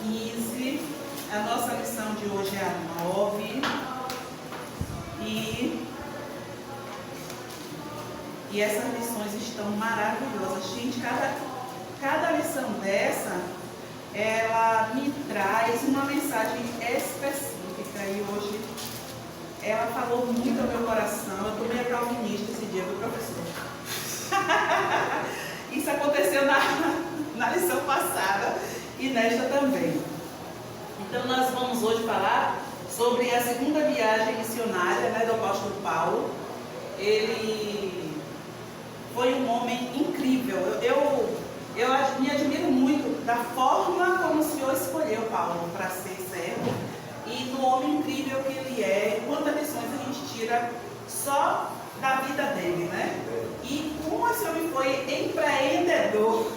15, a nossa lição de hoje é a 9. E essas lições estão maravilhosas. Gente, cada lição dessa, ela me traz uma mensagem específica. E hoje ela falou muito ao meu coração. Eu estou meio calvinista esse dia, viu, professor? Isso aconteceu na lição passada e nesta também. Então nós vamos hoje falar sobre a segunda viagem missionária, né, do apóstolo Paulo. Ele foi um homem incrível. Eu me admiro muito da forma como o Senhor escolheu Paulo para ser servo e do homem incrível que ele é. Quantas lições a gente tira só da vida dele, né? E como esse homem foi empreendedor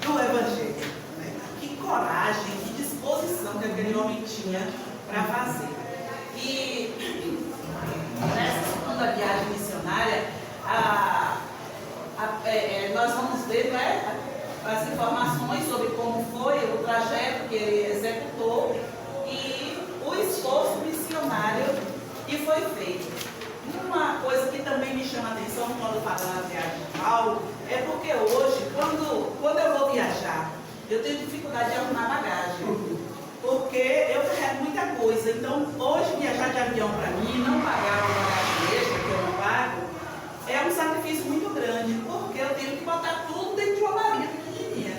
do Evangelho, né? Que coragem, que disposição que aquele homem tinha para fazer. E nessa segunda viagem missionária, nós vamos ver, né, as informações sobre como foi o trajeto que ele executou e o esforço missionário que foi feito. Uma coisa que também me chama a atenção quando falo na viagem de Paulo é porque hoje, quando eu vou viajar, eu tenho dificuldade de arrumar bagagem, porque eu carrego muita coisa. Então, hoje viajar de avião para mim, não pagar uma bagagem extra que eu não pago, é um sacrifício muito grande, porque eu tenho que botar tudo dentro de uma malinha pequenininha.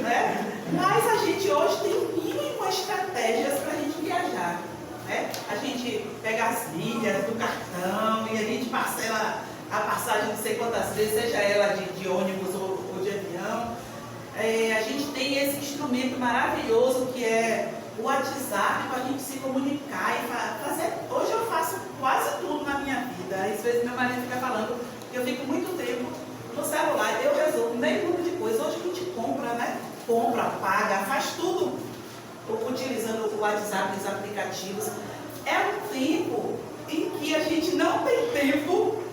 Né? Mas a gente hoje tem mínimo estratégias para a gente viajar. Né? A gente pega as milhas do cartão e a gente parcela a passagem não sei quantas vezes, seja ela de ônibus ou de avião. A gente tem esse instrumento maravilhoso que é o WhatsApp para a gente se comunicar e fazer. Hoje eu faço quase tudo na minha vida. Às vezes meu marido fica falando que eu fico muito tempo no celular, eu resolvo meio mundo de coisa. Hoje a gente compra, né? Compra, paga, faz tudo utilizando o WhatsApp, os aplicativos. É um tempo em que a gente não tem tempo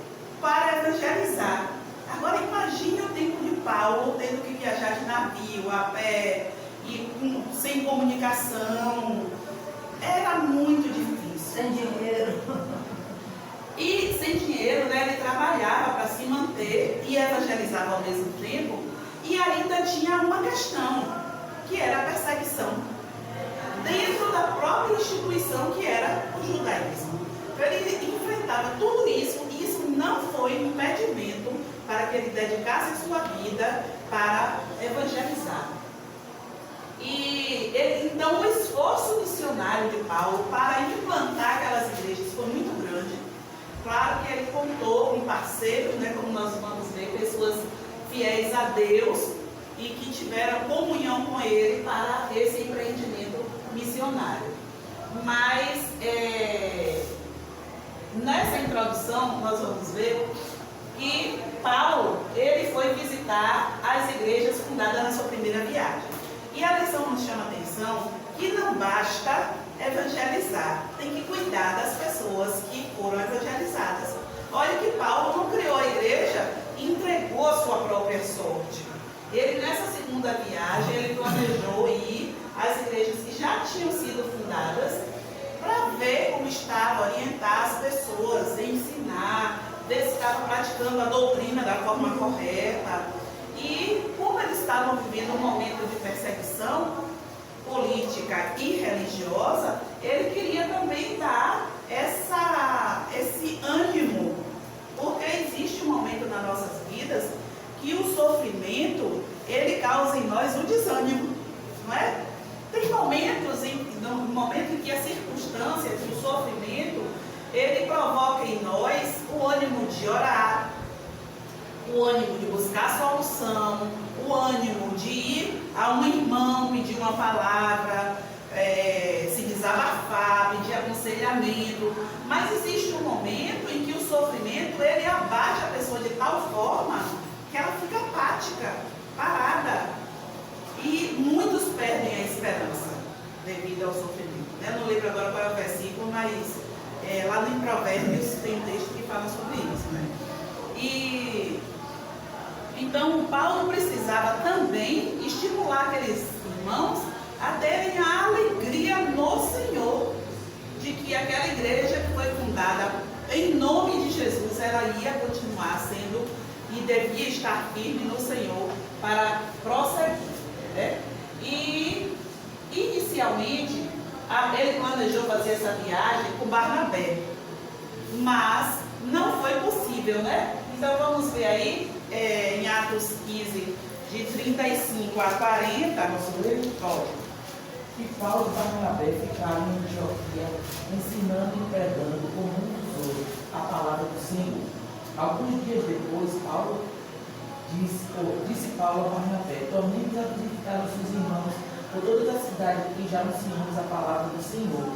para evangelizar. Agora imagine o tempo de Paulo tendo que viajar de navio, a pé, e sem comunicação. Era muito difícil. Sem dinheiro. E sem dinheiro, né, ele trabalhava para se manter e evangelizava ao mesmo tempo. E ainda tinha uma questão, que era a perseguição dentro da própria instituição que era o judaísmo. Então, ele enfrentava tudo isso, e isso não foi impedimento para que ele dedicasse a sua vida para evangelizar. Então, o esforço missionário de Paulo para implantar aquelas igrejas foi muito grande. Claro que ele contou com parceiros, né, como nós vamos ver, pessoas fiéis a Deus e que tiveram comunhão com ele para esse empreendimento missionário. Mas nessa introdução nós vamos ver que Paulo ele foi visitar as igrejas fundadas na sua primeira viagem. E a lição nos chama a atenção que não basta evangelizar, tem que cuidar das pessoas que foram evangelizadas. Olha que Paulo não criou a igreja e entregou a sua própria sorte. Ele, nessa segunda viagem, ele planejou ir às igrejas que já tinham sido fundadas para ver como estava, orientar as pessoas, ensinar, ver se estavam praticando a doutrina da forma correta. E como eles estavam vivendo um momento de perseguição política e religiosa, ele queria também dar esse ânimo, porque existe um momento nas nossas vidas que o sofrimento, ele causa em nós um desânimo, não é? Tem momentos no momento em que a circunstância, o sofrimento, ele provoca em nós o ânimo de orar, o ânimo de buscar solução, o ânimo de ir a um irmão pedir uma palavra, se desabafar, pedir aconselhamento. Mas existe um momento em que o sofrimento ele abate a pessoa de tal forma que ela fica apática, parada. E muitos perdem a esperança devido ao sofrimento. Eu não lembro agora qual é o versículo, mas lá no Provérbios tem um texto que fala sobre isso, né? Então, Paulo precisava também estimular aqueles irmãos a terem a alegria no Senhor, de que aquela igreja que foi fundada em nome de Jesus, ela ia continuar sendo e devia estar firme no Senhor para prosseguir, né? E inicialmente ele planejou fazer essa viagem com Barnabé, mas não foi possível, né? Então vamos ver aí em Atos 15, de 35 a 40, pode. E Paulo e Barnabé ficaram em Antioquia, ensinando e pregando com muitos outros a palavra do Senhor. Alguns dias depois, disse Paulo a Barnabé: tornemos a visitar os seus irmãos por toda a cidade que já anunciamos a palavra do Senhor,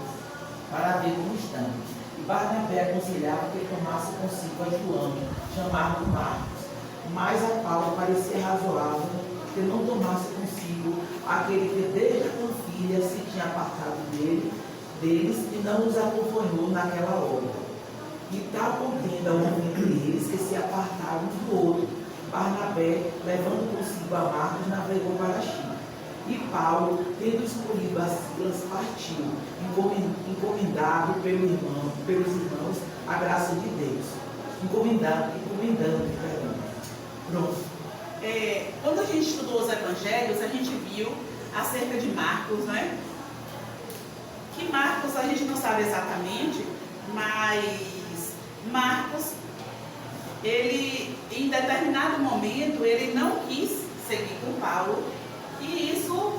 para ver como estão. E Barnabé aconselhava que tomasse consigo a João, chamado Marcos. Mas a Paulo parecia razoável que não tomasse consigo aquele que desde a Panfilha se tinha apartado deles e não os acompanhou naquela obra. E tal contenda houve entre eles que se apartaram um do outro. Barnabé, levando consigo a Marcos, navegou para Chipre. E Paulo, tendo escolhido as Silas, partiu, encomendado pelos irmãos a graça de Deus. Encomendando, perdão. Pronto. Quando a gente estudou os evangelhos, a gente viu acerca de Marcos, né? Que Marcos a gente não sabe exatamente, mas Marcos, ele em determinado momento, ele não quis seguir com Paulo, e isso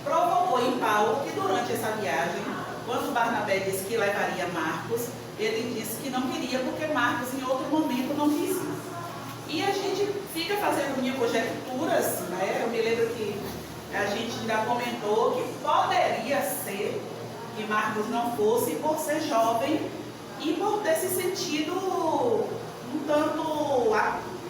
provocou em Paulo que durante essa viagem, quando Barnabé disse que levaria Marcos, ele disse que não queria porque Marcos em outro momento não quis ir. E a gente fica fazendo conjecturas, né? Eu me lembro que a gente ainda comentou que poderia ser que Marcos não fosse por ser jovem e por ter se sentido um tanto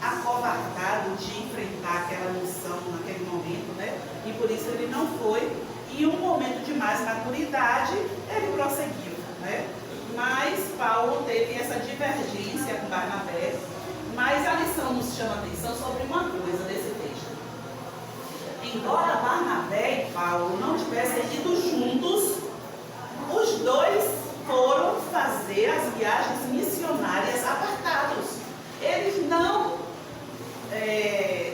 acovardado de enfrentar aquela missão naquele momento, né? E por isso ele não foi. E em um momento de mais maturidade, ele prosseguiu, né? Mas Paulo teve essa divergência com Barnabé. Mas a lição nos chama a atenção sobre uma coisa desse texto. Embora Barnabé e Paulo não tivessem ido juntos, os dois foram fazer as viagens missionárias apartados. Eles não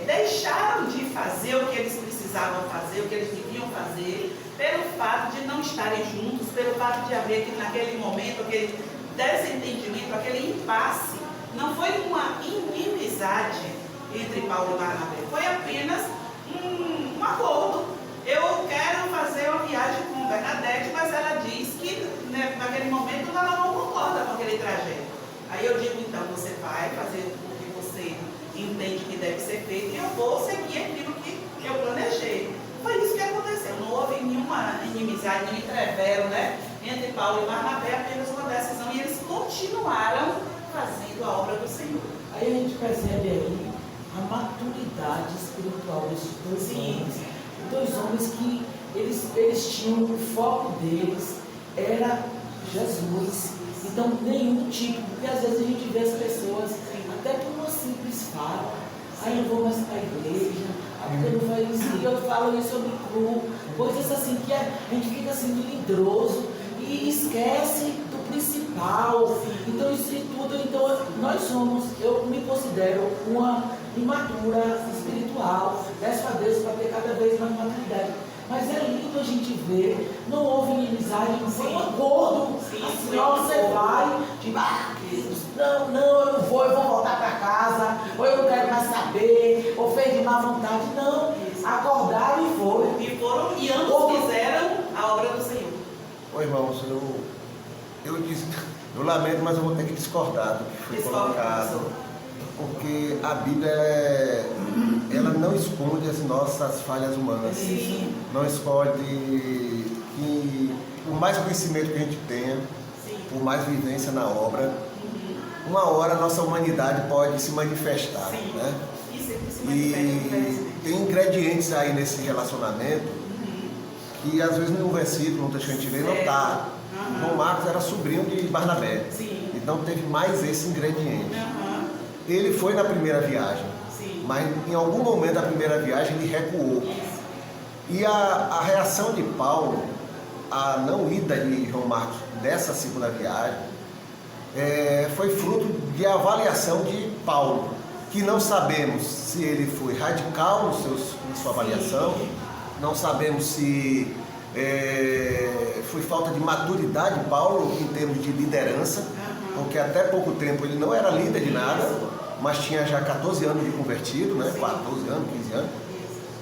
deixaram de fazer o que eles precisavam fazer, o que eles deviam fazer, pelo fato de não estarem juntos, pelo fato de haver naquele momento aquele desentendimento, aquele impasse. Não foi uma inimizade entre Paulo e Barnabé, foi apenas um acordo. Eu quero fazer uma viagem com Bernadette, mas ela diz que naquele momento ela não concorda com aquele trajeto. Aí eu digo, então você vai fazer o que você entende que deve ser feito e eu vou seguir aquilo que eu planejei. Foi isso que aconteceu, não houve nenhuma inimizade, nenhum entrevero, né, entre Paulo e Barnabé, apenas uma decisão, e eles continuaram fazendo a obra do Senhor. Aí a gente percebe aí a maturidade espiritual desses dois homens. Dois homens que eles tinham, o foco deles era Jesus. Então nenhum tipo, porque às vezes a gente vê as pessoas, até por uma simples fala, aí eu vou mais para a igreja, porque eu não falo isso, eu falo isso sobre cru, coisas assim que a gente fica assim melindroso e esquece do principal. Então isso tudo, então eu me considero uma imatura espiritual, peço a Deus para ter cada vez mais maturidade. Mas é lindo a gente ver, não houve inimizade, não foi um acordo. Assim, ó, você vai, tipo, não, eu não vou, eu vou voltar para casa, ou eu não quero mais saber, ou fez de má vontade. Não, acordaram e foram. E foram, e ambos fizeram a obra do Senhor. Ô irmãos, eu lamento, mas eu vou ter que discordar do que foi colocado. Porque a Bíblia ela não esconde as nossas falhas humanas. Sim. Não esconde que, por mais conhecimento que a gente tenha, por mais vivência na obra, uma hora a nossa humanidade pode se manifestar. Né? E tem ingredientes aí nesse relacionamento que às vezes no versículo, no texto que a gente lê, não está. João Marcos era sobrinho de Barnabé. Então teve mais esse ingrediente. Ele foi na primeira viagem, mas em algum momento da primeira viagem ele recuou. E a reação de Paulo, a não ida de João Marcos dessa segunda viagem, foi fruto de avaliação de Paulo, que não sabemos se ele foi radical na sua avaliação, não sabemos se foi falta de maturidade de Paulo em termos de liderança, porque até pouco tempo ele não era líder de nada, mas tinha já 14 anos de convertido, né? 14 anos, 15 anos,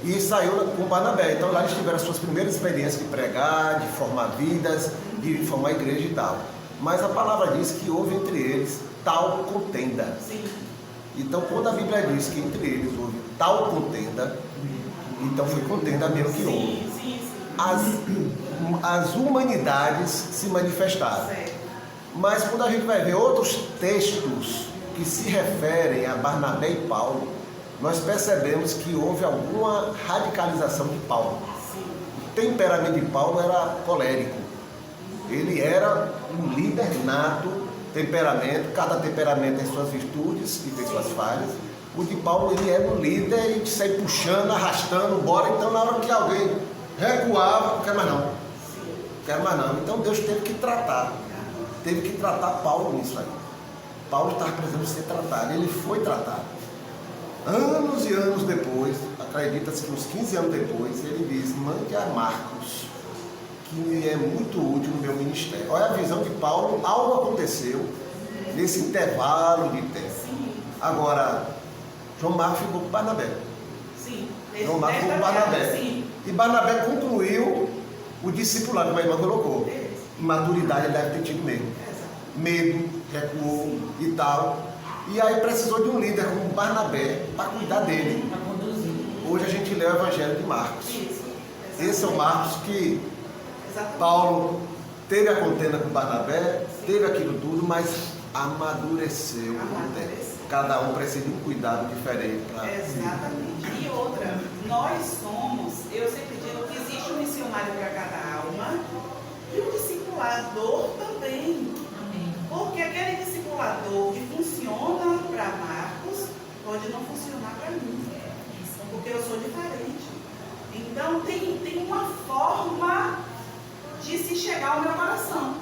e saiu com Barnabé. Então lá eles tiveram as suas primeiras experiências de pregar, de formar vidas, de formar igreja e tal. Mas a palavra diz que houve entre eles tal contenda. Sim. Então quando a Bíblia diz que entre eles houve tal contenda, então foi contenda mesmo que houve. As humanidades se manifestaram. Certo. Mas quando a gente vai ver outros textos que se referem a Barnabé e Paulo, nós percebemos que houve alguma radicalização de Paulo. Sim. O temperamento de Paulo era colérico. Ele era um líder nato, temperamento, cada temperamento tem suas virtudes e tem suas falhas. O de Paulo, ele era um líder e sai puxando, arrastando, bora. Então na hora que alguém recuava, não quer mais não. Não quero mais não. Então Deus teve que tratar Paulo nisso aí. Paulo estava precisando ser tratado, ele foi tratado. Anos e anos depois, acredita-se que uns 15 anos depois, ele diz: mande a Marcos, que me é muito útil no meu ministério. Olha a visão de Paulo, algo aconteceu nesse intervalo de tempo. Agora, João Marcos ficou com Barnabé. Sim. João Marcos ficou com Barnabé. Sim. E Barnabé concluiu o discipulado, como a irmã colocou. Maturidade ele deve ter tido mesmo. Medo, recuou e tal. E aí precisou de um líder como Barnabé para cuidar dele. Hoje a gente lê o Evangelho de Marcos. Esse é o Marcos que Paulo teve a contenda com Barnabé, teve aquilo tudo, mas amadureceu com o tempo. Cada um precisa de um cuidado diferente. Exatamente. E outra, nós somos, eu sempre digo que existe um missionário para cada alma e um discipulador também. Porque aquele discipulador que funciona para Marcos pode não funcionar para mim, porque eu sou diferente. Então tem uma forma de se chegar ao meu coração.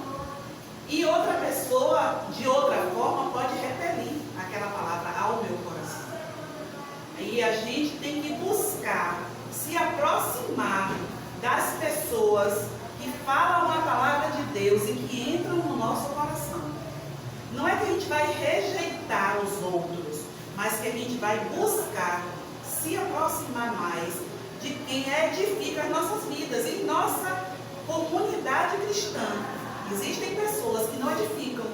E outra pessoa, de outra forma, pode repelir aquela palavra ao meu coração. E a gente tem que buscar se aproximar das pessoas que falam a palavra de Deus e que entram no nosso coração. Não é que a gente vai rejeitar os outros, mas que a gente vai buscar se aproximar mais de quem edifica as nossas vidas, em nossa comunidade cristã. Existem pessoas que não edificam.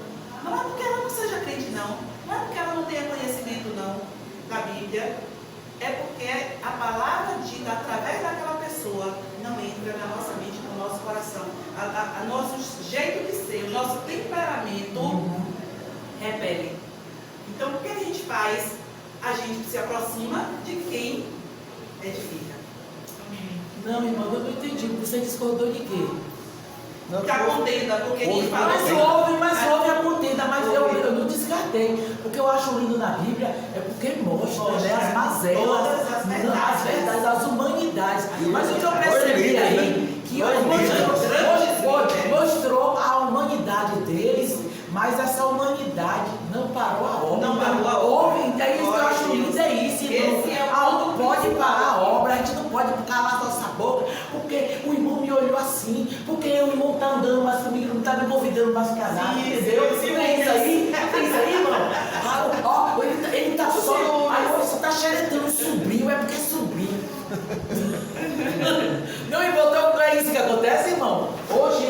Não é porque ela não seja crente, não. Não é porque ela não tenha conhecimento, não, da Bíblia. É porque a palavra dita através daquela pessoa não entra na nossa mente, no nosso coração. A nosso jeito de ser, o nosso temperamento repele. Então, o que a gente faz? A gente se aproxima de quem edifica. Não, irmão, eu não entendi. Você discordou de quê? Da contenda, porque quem fala Mas houve a contenda, mas eu não descartei. O que eu acho lindo na Bíblia é porque mostra, né, as mazelas, as verdades, as humanidades. Mas o que eu percebi aí, que mostrou a humanidade deles, mas essa humanidade não parou a obra. Não parou a obra. É isso que eu acho lindo, é isso, irmão. Não pode parar a obra, a gente não pode calar nossa boca, porque o irmão me olhou assim, porque o irmão está andando mais comigo, não está me convidando mais para nada, entendeu? Tem isso aí, irmão? Ele está só, aí você está xeretando sobrinho, é porque é sobrinho. Não, irmão, então não é isso que acontece, irmão? Hoje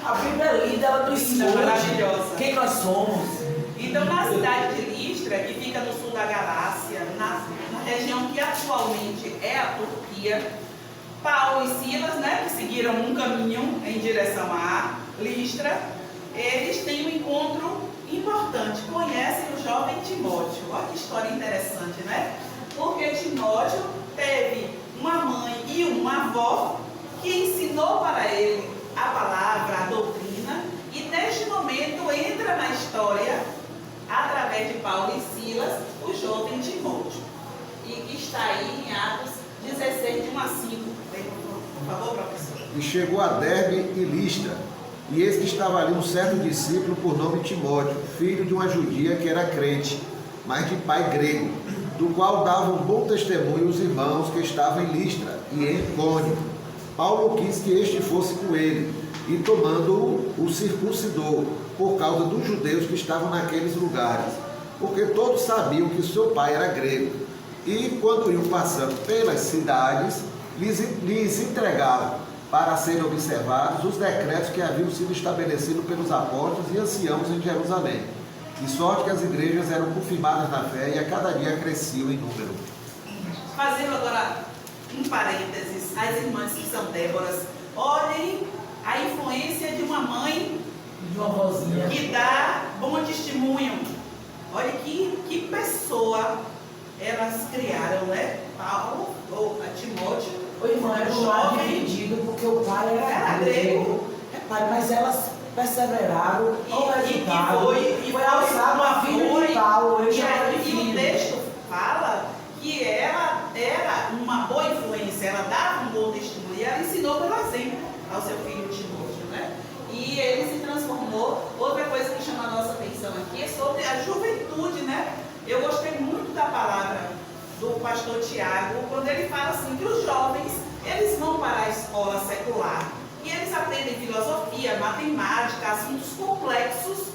a Bíblia é linda, ela nos esconde quem nós somos. Então, na cidade de Listra, que fica no sul da Galácia, na região que atualmente é a Turquia, Paulo e Silas, né, que seguiram um caminho em direção a Listra, eles têm um encontro importante. Conhecem o jovem Timóteo. Olha que história interessante, né? Porque Timóteo teve uma mãe e uma avó que ensinou para ele a palavra, a doutrina, e neste momento entra na história, através de Paulo e Silas, o jovem Timóteo. E que está aí em Atos 16, de 1 a a 5. Por favor, professor. E chegou a Derbe e Listra, e eis que estava ali um certo discípulo por nome Timóteo, filho de uma judia que era crente, mas de pai grego, do qual davam bom testemunho os irmãos que estavam em Listra e em Icônio. Paulo quis que este fosse com ele, e tomando-o, o circuncidou, por causa dos judeus que estavam naqueles lugares, porque todos sabiam que seu pai era grego. E quando iam passando pelas cidades, lhes entregavam para serem observados os decretos que haviam sido estabelecidos pelos apóstolos e anciãos em Jerusalém. De sorte que as igrejas eram confirmadas na fé e a cada dia cresciam em número. Fazendo agora um parênteses, as irmãs que são Déboras, olhem a influência de uma mãe De uma vozinha. que dá bom testemunho. Olha que pessoa elas criaram, né? Paulo, ou Timóteo. O irmão era um lar jovem, dividido porque o pai era era grego. grego. Pai, mas elas perseveraram. O resultado foi alçado a filho de Paulo. Ele já era e o filho. texto fala que ela era uma boa influência, ela dava um bom testemunho, e ela ensinou pelo exemplo ao seu filho Timóteo, né? E ele se transformou. Outra coisa que chama a nossa atenção aqui é sobre a juventude, né? Eu gostei muito da palavra do pastor Tiago, quando ele fala assim, que os jovens, eles vão para a escola secular, e eles aprendem filosofia, matemática, assuntos complexos,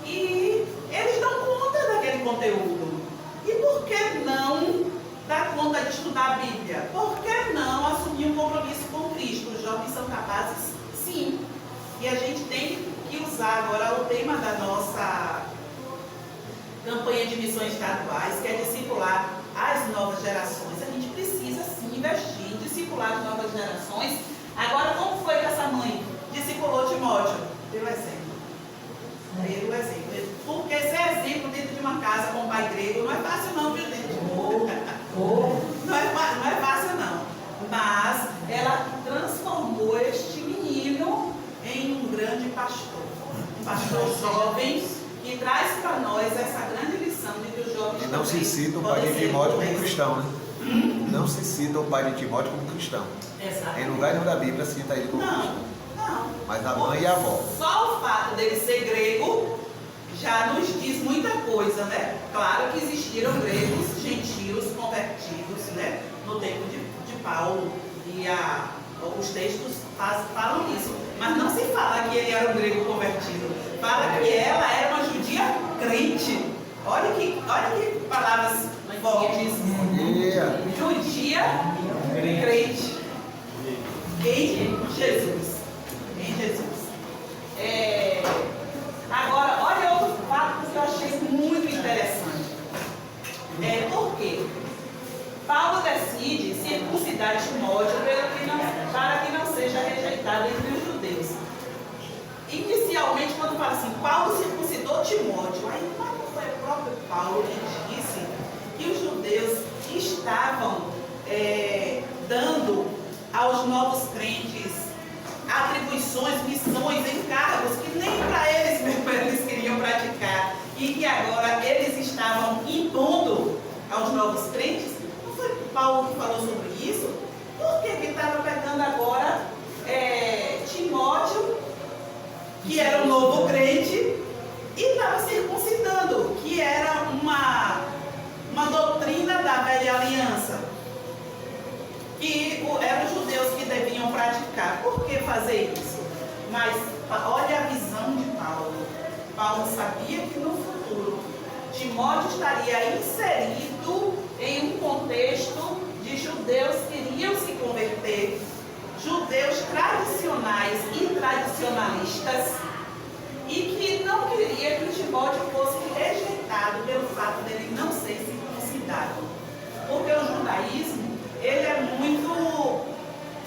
e eles dão conta daquele conteúdo. E por que não dar conta de estudar a Bíblia? Por que não assumir um compromisso com Cristo? Os jovens são capazes? Sim. E a gente tem que usar agora o tema da nossa campanha de missões estaduais, que é discipular as novas gerações. A gente precisa sim investir em discipular as novas gerações. Agora, como foi que essa mãe discipulou Timóteo? Pelo exemplo. Pelo exemplo. Porque ser exemplo dentro de uma casa com um pai grego não é fácil não, viu, gente? Não é fácil não. Mas ela transformou este menino em um grande pastor. Um pastor jovem que traz para nós essa grande lição de que os jovens E não se cita o pai de Timóteo como cristão, né? Não se cita o pai de Timóteo como cristão. Exatamente. Em lugar nenhum da Bíblia cita ele como cristão. Não. Mas a mãe e a avó. Só o fato dele ser grego já nos diz muita coisa, né? Claro que existiram gregos, gentios, convertidos, né? No tempo de Paulo. E os textos falam isso. Mas não se fala que ele era um grego convertido. Fala que ela era uma judia crente. Olha que palavras fortes. Judia crente. Em Jesus. Em Jesus. Agora, olha outro fato que eu achei muito interessante. Por quê? Paulo decide circuncidar Timóteo para que não seja rejeitado entre os judeus. Inicialmente, quando fala assim, Paulo circuncidou Timóteo, aí não foi o próprio Paulo que disse que os judeus estavam dando aos novos crentes atribuições, missões, encargos que nem para eles mesmo eles queriam praticar e que agora eles estavam impondo aos novos crentes. Não foi Paulo que falou sobre isso? Por que estava pegando agora Timóteo, que era um novo crente, e estava circuncidando, que era uma doutrina da velha aliança, que eram os judeus que deviam praticar? Por que fazer isso? Mas olha a visão de Paulo. Paulo sabia que no futuro Timóteo estaria inserido em um contexto de judeus que iriam se converter, judeus tradicionais e tradicionalistas, e que não queria que Timóteo fosse rejeitado pelo fato dele não ser circuncidado. Porque o judaísmo, ele é muito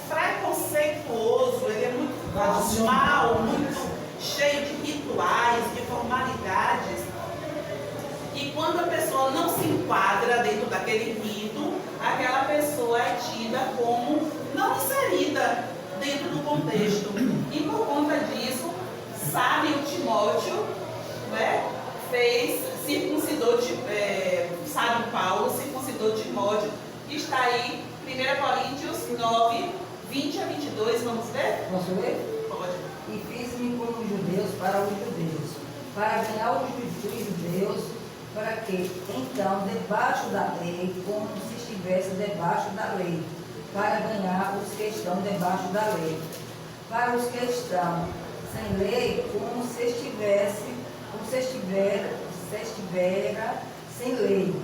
preconceituoso, ele é muito formal, muito cheio de rituais, de formalidades. E quando a pessoa não se enquadra dentro daquele rito, aquela pessoa é tida como não inserida dentro do contexto. E por conta disso, sabe, o Timóteo, né, circuncidou, sabe, Paulo circuncidou Timóteo, que está aí, 1 Coríntios 9, 20 a 22, vamos ver? Posso ler? Pode. E fiz-me como judeus para os judeus, para ganhar os judeus, para que, então, debaixo da lei, como se estivesse debaixo da lei, para ganhar os que estão debaixo da lei. Para os que estão sem lei, como se estivera sem lei,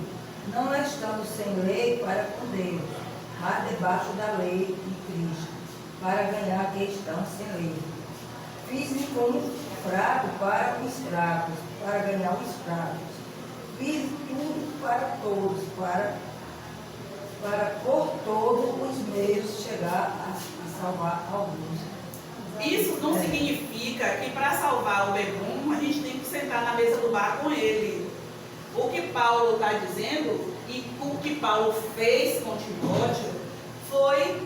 não estando sem lei para com Deus, mas debaixo da lei de Cristo, para ganhar que estão sem lei. Fiz-me como fraco para os fracos, para ganhar os fracos. Fiz tudo para todos, para por todos os meios chegar a salvar alguns. Isso não significa que para salvar o bebum a gente tem que sentar na mesa do bar com ele. O que Paulo está dizendo e o que Paulo fez com Timóteo foi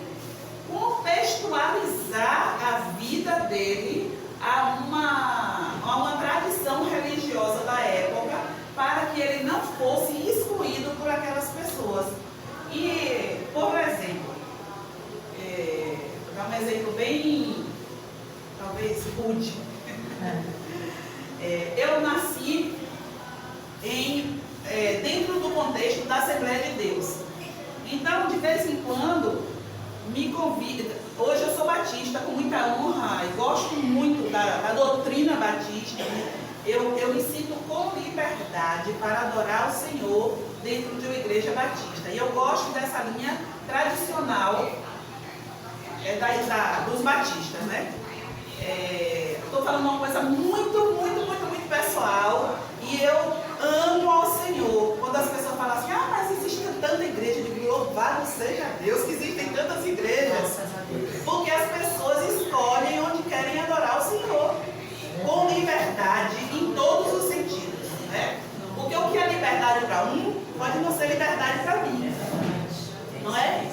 contextualizar a vida dele a uma tradição religiosa da época, para que ele não fosse excluído por aquelas pessoas. E, por exemplo, vou dar um exemplo bem, talvez, rude. Eu nasci dentro do contexto da Assembleia de Deus. Então, de vez em quando, me convida. Hoje eu sou batista com muita honra e gosto muito da doutrina batista. Eu me sinto com liberdade para adorar o Senhor dentro de uma igreja batista. E eu gosto dessa linha tradicional dos batistas, né? Estou falando uma coisa muito pessoal, e eu amo ao Senhor. Quando as pessoas falam assim, mas existe tanta igreja, eu digo, louvado seja Deus que existem tantas igrejas. Porque as pessoas escolhem onde querem adorar o Senhor, com liberdade em todos os sentidos, né? Porque o que é liberdade para um, pode não ser liberdade para mim, não é?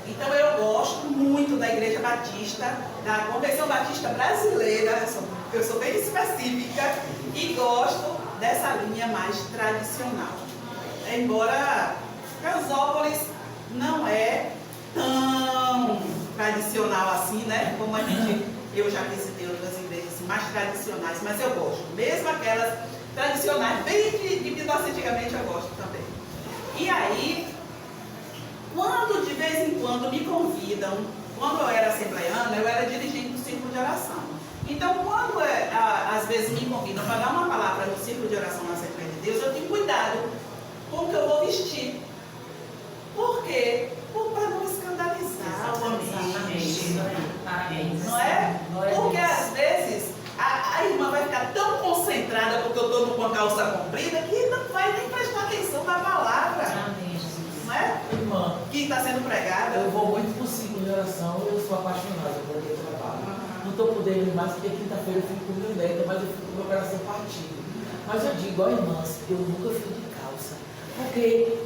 Então eu gosto muito da Igreja Batista, da Convenção Batista Brasileira, eu sou bem específica, e gosto dessa linha mais tradicional. Embora Casópolis não é tão tradicional assim, né? Como eu já visitei outras igrejas assim, mais tradicionais, mas eu gosto. Mesmo aquelas tradicionais, bem de antigamente, eu gosto também. E aí, quando de vez em quando me convidam, quando eu era assembleiana, eu era dirigente do círculo de oração. Então, quando às vezes me convidam para dar uma palavra no círculo de oração na Assembleia de Deus, eu tenho cuidado com o que eu vou vestir. Por quê? Para não escandalizar o ambiente. Não é? Porque às vezes a irmã vai ficar tão concentrada porque eu estou com a calça comprida que não vai nem prestar atenção na palavra. Não é? Irmã, Que está sendo pregada. eu vou muito pro ciclo de oração, eu sou apaixonada por aquele trabalho. Não estou podendo ir mais porque quinta-feira eu fico com meu neto, mas eu fico com meu coração partido. Mas eu digo, ó irmãs, eu nunca fui de calça. Porque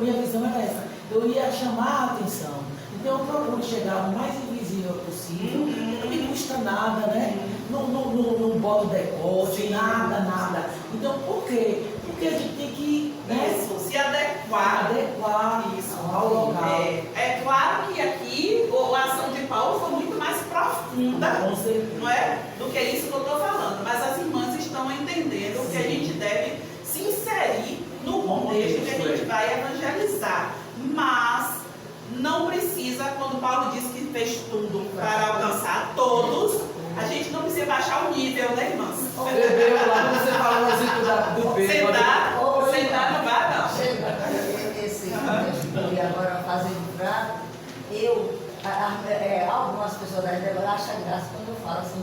minha visão era essa, eu ia chamar a atenção. Então eu procuro chegar o mais invisível possível, não me custa nada, né? Não boto decote, nada. Então por quê? Porque a gente tem que, né? Isso, se adequar. Isso, ao local. É claro que aqui a ação de Paulo foi muito mais profunda, não é? Do que isso que eu estou falando. Mas as irmãs estão entendendo que a gente deve se inserir no contexto que a gente vai evangelizar. Mas não precisa, quando Paulo disse que fez tudo para alcançar todos, a gente não precisa baixar o nível, né, irmãs? Bebeu lá, você falou do Pedro. Sentar não vai, não. E agora fazendo prato, algumas pessoas da igreja acham graça quando eu falo assim,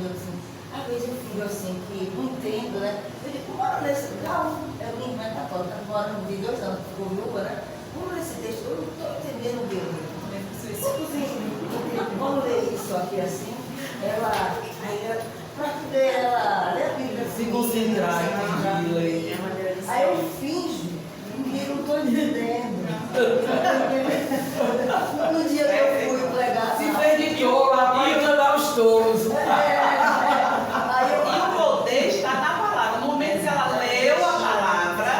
às vezes eu fico assim, que não entendo, né? Eu digo, mora nesse lugar, eu vim mais católica, morando de 2 anos, ficou viúva, né? Vamos ler esse texto, eu não estou entendendo o meu. Vamos ler isso aqui assim, para poder ela ler a Bíblia. Se concentrar em ler. Aí eu finjo que não estou entendendo. No dia que eu fui pregar. Se fez de touro, lá vai cantar os touros. E o poder está na palavra. No momento que ela leu a palavra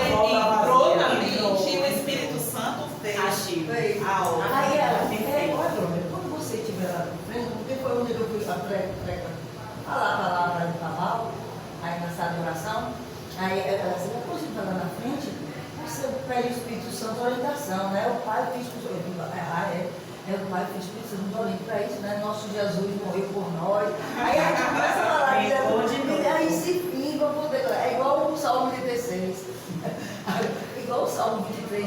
entrou na mente e o Espírito Santo fez castigo. A obra. Aí ela, Perfeito. olha, quando você estiver lá na frente, porque foi onde eu fui falar a palavra de Pamal, aí na sala de oração, aí ela disse, eu consigo falar na frente, você pede o Espírito Santo orientação, né? O Pai fez o Espírito Santo. É o Pai fez o Espírito Santo orienta para isso, né? Nosso Jesus morreu por nós. Aí a gente começa a falar, aí se finga, é igual o Salmo 36. Igual o Salmo 23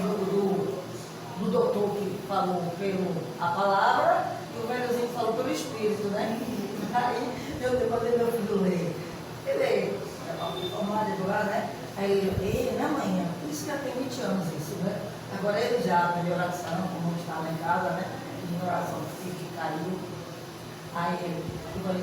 do doutor que falou a palavra e o velhozinho falou pelo Espírito, né? Aí eu mandei meu filho ler. Ele é formado advogado, né? Aí ele, na manhã, por isso que já tem 20 anos isso, né? Agora ele já pediu oração, como está lá em casa, né? Pediu oração, que caiu. Aí eu falei,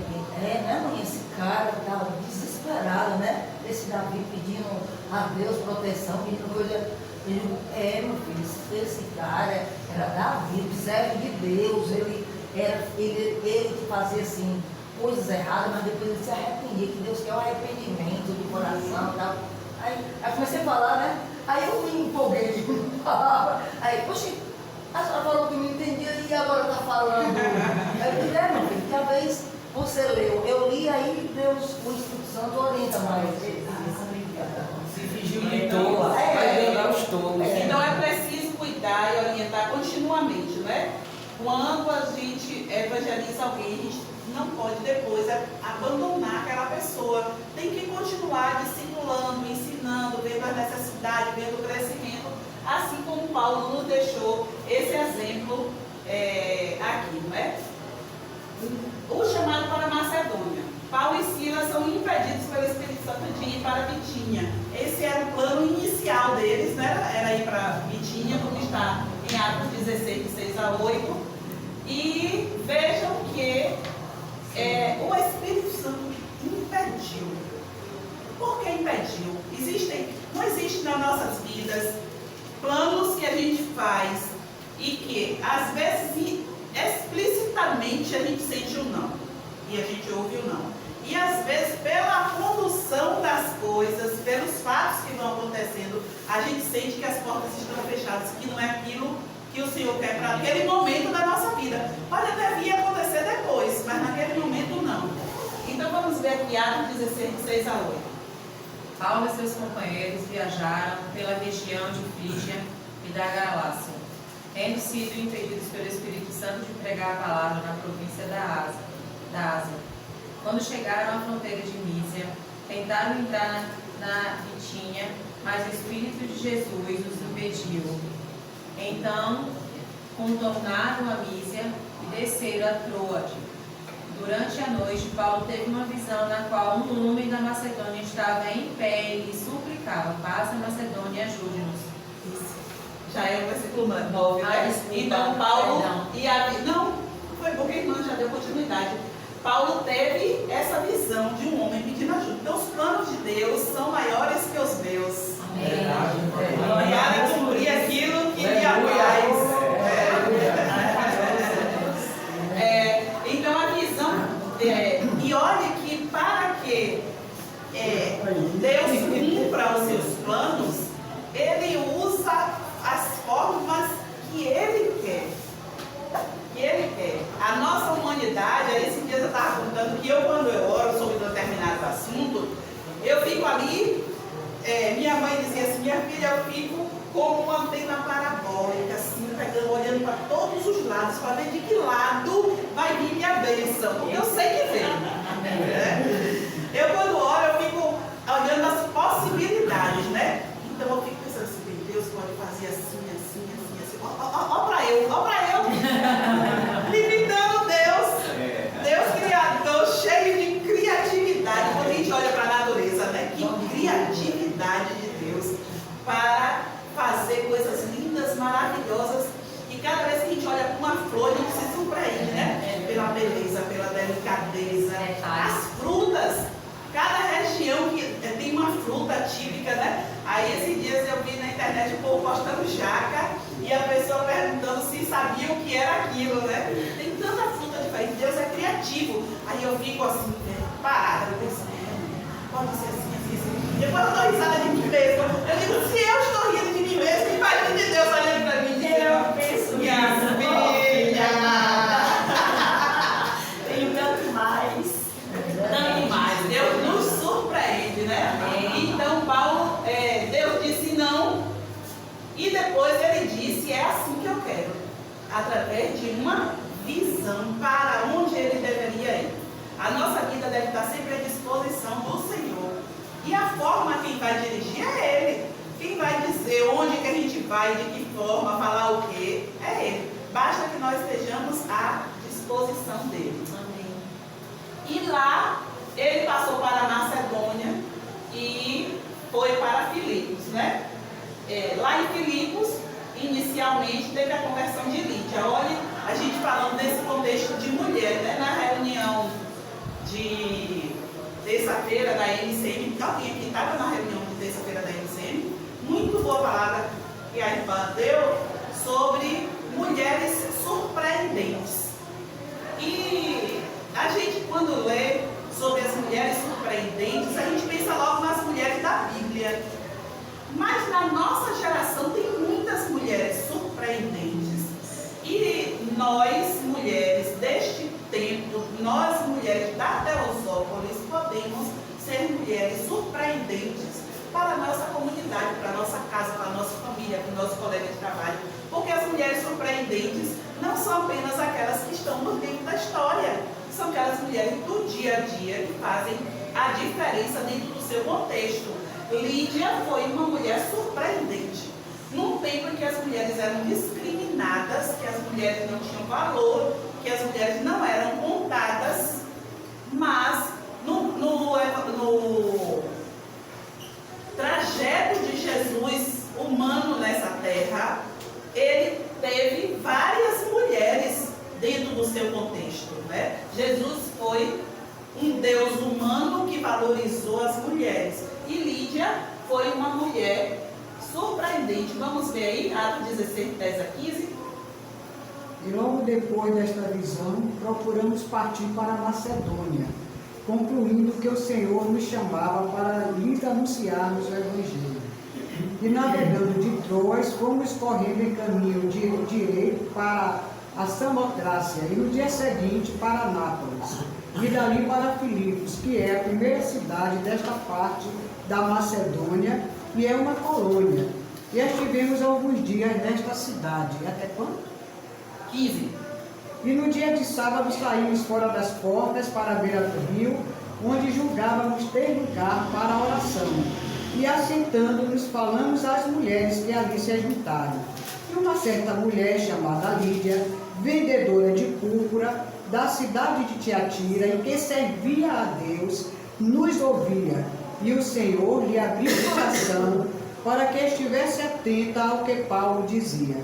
na manhã esse cara estava desesperado, né? Esse Davi pedindo a Deus proteção, pedindo coisa. Ele, meu filho, esse cara era Davi, servo de Deus, ele que fazia assim, coisas erradas, mas depois ele se arrependia, que Deus quer o arrependimento do coração e tal. Aí comecei a falar, né? Aí eu me empolguei, aí, poxa, a senhora falou que não entendia e agora está falando. Aí eu disse, meu filho, talvez você leu, eu li, aí Deus, o Espírito Santo orienta mais. Se fingiu de tola, vai jogar os tolos. Então é preciso cuidar e orientar continuamente, né? Quando a gente evangeliza alguém, a gente não pode depois abandonar aquela pessoa. Tem que continuar discipulando, ensinando, vendo a necessidade, vendo o crescimento, assim como Paulo nos deixou esse exemplo aqui, não é? O chamado para Macedônia. Paulo e Silas são impedidos pelo Espírito Santo de ir para Bitínia. Esse era o plano inicial deles, né? Era ir para Bitínia, como está em Atos 16, de 6 a 8. E vejam que o Espírito Santo impediu. Por que impediu? Não existe nas nossas vidas planos que a gente faz e que, às vezes, explicitamente a gente sente o não. E a gente ouve o não. E às vezes, pela condução das coisas, pelos fatos que vão acontecendo, a gente sente que as portas estão fechadas, que não é aquilo que o Senhor quer para aquele momento da nossa vida. Pode até vir acontecer depois, mas naquele momento não. Então vamos ver aqui Atos 16, 6 a 8. Paulo e seus companheiros viajaram pela região de Frígia e da Galácia, tendo sido impedidos pelo Espírito Santo de pregar a palavra na província da Ásia. Quando chegaram à fronteira de Mísia, tentaram entrar na Bitínia, mas o Espírito de Jesus os impediu. Então, contornaram a Mísia e desceram a Troade. Durante a noite, Paulo teve uma visão na qual um homem da Macedônia estava em pé e lhe suplicava: passa Macedônia e ajude-nos. Já é o versículo 9, né? Desculpa, Então Paulo perdão. Não, foi porque a irmã já deu continuidade. Paulo teve essa visão de um homem pedindo ajuda. Então os planos de Deus são maiores que os meus. Para cumprir aquilo que lhe apraz. Então a visão, e olha que para que Deus cumpra os seus planos, Ele usa as formas que Ele quer. A nossa humanidade, esses dias eu estava contando que quando eu oro sobre determinado assunto, eu fico ali, minha mãe dizia assim, minha filha, eu fico como uma antena parabólica, assim, pegando, olhando para todos os lados, para ver de que lado vai vir minha bênção, porque eu sei que vem. Eu quando oro, eu fico olhando as possibilidades, né? Então eu fico pensando assim, Deus pode fazer assim. Ó para eu, limitando Deus criador, cheio de criatividade. Quando a gente olha para a natureza, né? Que criatividade de Deus para fazer coisas lindas, maravilhosas. E cada vez que a gente olha para uma flor, a gente se surpreende, né? Pela beleza, pela delicadeza. As frutas, cada região que tem uma fruta típica, né? Aí esses dias eu vi na internet o povo postando jaca e a pessoa perguntando se sabia o que era aquilo, né? Tem tanta fruta diferente, Deus é criativo. Aí eu fico assim, parada, eu penso, pode ser assim. Depois eu dou risada de mim mesmo. Eu digo, se eu estou rindo de mim mesmo, imagine Deus olhando para mim e dizendo, através de uma visão para onde ele deveria ir. A nossa vida deve estar sempre à disposição do Senhor. E a forma quem vai dirigir é Ele. Quem vai dizer onde que a gente vai, de que forma, falar o quê, é Ele. Basta que nós estejamos à disposição dele. Amém. E lá, ele passou para a Macedônia e foi para Filipos, né? Lá em Filipos, inicialmente, teve a conversão de Lídia. Olha, a gente falando desse contexto de mulher, né? Na reunião de terça-feira da MCM, alguém aqui estava na reunião de terça-feira da MCM, muito boa palavra que a irmã deu sobre mulheres surpreendentes. E a gente, quando lê sobre as mulheres surpreendentes, a gente pensa logo nas mulheres da Bíblia. Mas na nossa geração tem muitas mulheres surpreendentes. E nós, mulheres deste tempo, nós, mulheres da Teosópolis, podemos ser mulheres surpreendentes para a nossa comunidade, para a nossa casa, para a nossa família, para o nosso colega de trabalho. Porque as mulheres surpreendentes não são apenas aquelas que estão no livro da história, são aquelas mulheres do dia a dia que fazem a diferença dentro do seu contexto. Lídia foi uma mulher surpreendente. Num tempo em que as mulheres eram discriminadas, que as mulheres não tinham valor, que as mulheres não eram contadas, mas no trajeto de Jesus humano nessa terra, ele teve várias mulheres dentro do seu contexto, né? Jesus foi um Deus humano que valorizou as mulheres. E Lídia foi uma mulher surpreendente. Vamos ver aí, Atos 16, 10 a 15. E logo depois desta visão, procuramos partir para a Macedônia, concluindo que o Senhor nos chamava para lhes anunciarmos o Evangelho. E navegando de Troas, fomos correndo em caminho direito para a Samotrácia, e no dia seguinte para Nápoles, e dali para Filipos, que é a primeira cidade desta parte da Macedônia, e é uma colônia. E estivemos alguns dias nesta cidade. Até quando? 15. E no dia de sábado saímos fora das portas para a beira do rio, onde julgávamos ter lugar para a oração. E assentando-nos, falamos às mulheres que ali se ajuntaram. E uma certa mulher chamada Lídia, vendedora de púrpura, da cidade de Tiatira, e que servia a Deus, nos ouvia. E o Senhor lhe abriu o coração para que estivesse atenta ao que Paulo dizia.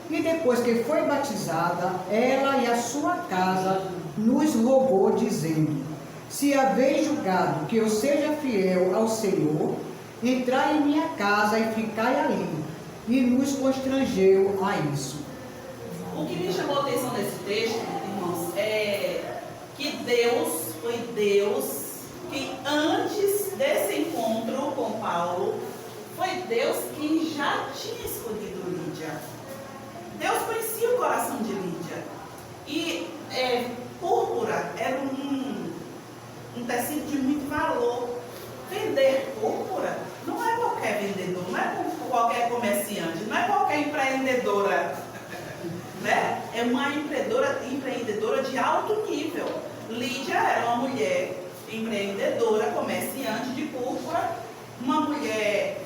E depois que foi batizada, ela e a sua casa nos rogou, dizendo: se haveis julgado que eu seja fiel ao Senhor, entrai em minha casa e ficai ali. E nos constrangeu a isso. O que me chamou a atenção nesse texto, irmãos, é que foi Deus que antes desse encontro com Paulo, foi Deus que já tinha escolhido Lídia. Deus conhecia o coração de Lídia. E púrpura era um tecido de muito valor. Vender púrpura não é qualquer vendedor, não é qualquer comerciante, não é qualquer empreendedora, né? É uma empreendedora de alto nível. Lídia era uma mulher empreendedora, comerciante de púrpura, uma mulher